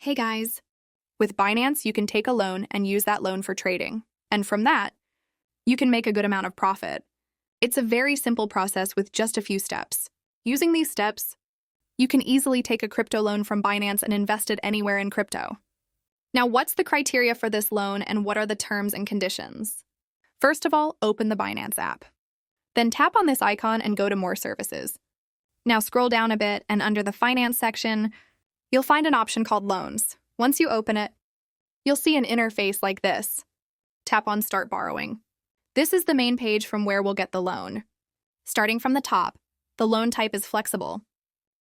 Hey guys. With Binance, you can take a loan and use that loan for trading. And from that, you can make a good amount of profit. It's a very simple process with just a few steps. Using these steps, you can easily take a crypto loan from Binance and invest it anywhere in crypto. Now, what's the criteria for this loan and what are the terms and conditions? First of all, open the Binance app. Then tap on this icon and go to More Services. Now scroll down a bit and under the Finance section, you'll find an option called Loans. Once you open it, you'll see an interface like this. Tap on Start Borrowing. This is the main page from where we'll get the loan. Starting from the top, the loan type is flexible,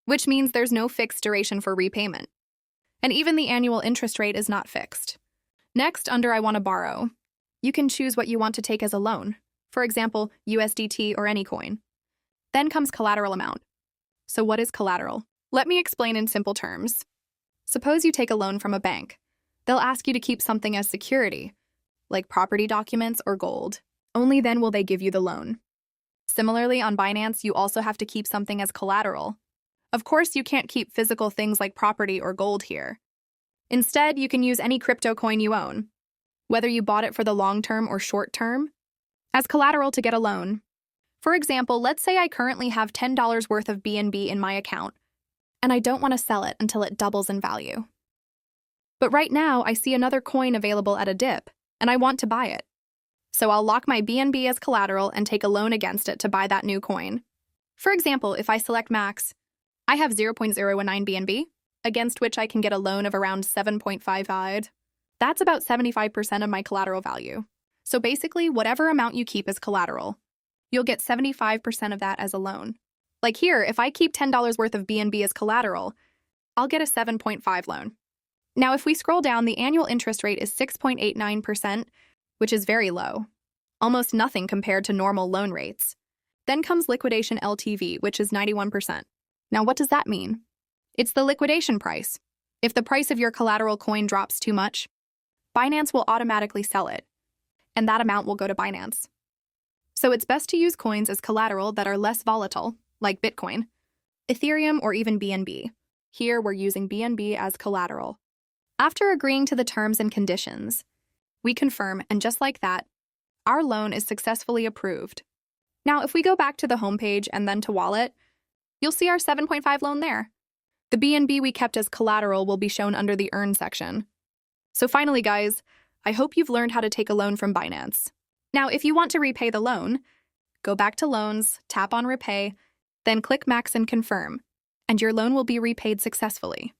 which means there's no fixed duration for repayment. And even the annual interest rate is not fixed. Next, under I want to borrow, you can choose what you want to take as a loan. For example, USDT or any coin. Then comes collateral amount. So what is collateral? Let me explain in simple terms. Suppose you take a loan from a bank. They'll ask you to keep something as security, like property documents or gold. Only then will they give you the loan. Similarly, on Binance, you also have to keep something as collateral. Of course, you can't keep physical things like property or gold here. Instead, you can use any crypto coin you own, whether you bought it for the long term or short term, as collateral to get a loan. For example, let's say I currently have $10 worth of BNB in my account, and I don't want to sell it until it doubles in value. But right now, I see another coin available at a dip, and I want to buy it. So I'll lock my BNB as collateral and take a loan against it to buy that new coin. For example, if I select Max, I have 0.019 BNB, against which I can get a loan of around 7.55. That's about 75% of my collateral value. So basically, whatever amount you keep as collateral, you'll get 75% of that as a loan. Like here, if I keep $10 worth of BNB as collateral, I'll get a 7.5 loan. Now, if we scroll down, the annual interest rate is 6.89%, which is very low, almost nothing compared to normal loan rates. Then comes liquidation LTV, which is 91%. Now, what does that mean? It's the liquidation price. If the price of your collateral coin drops too much, Binance will automatically sell it, and that amount will go to Binance. So it's best to use coins as collateral that are less volatile, like Bitcoin, Ethereum, or even BNB. Here, we're using BNB as collateral. After agreeing to the terms and conditions, we confirm, and just like that, our loan is successfully approved. Now, if we go back to the homepage and then to Wallet, you'll see our 7.5 loan there. The BNB we kept as collateral will be shown under the Earn section. So finally, guys, I hope you've learned how to take a loan from Binance. Now, if you want to repay the loan, go back to Loans, tap on Repay, then click Max and Confirm, and your loan will be repaid successfully.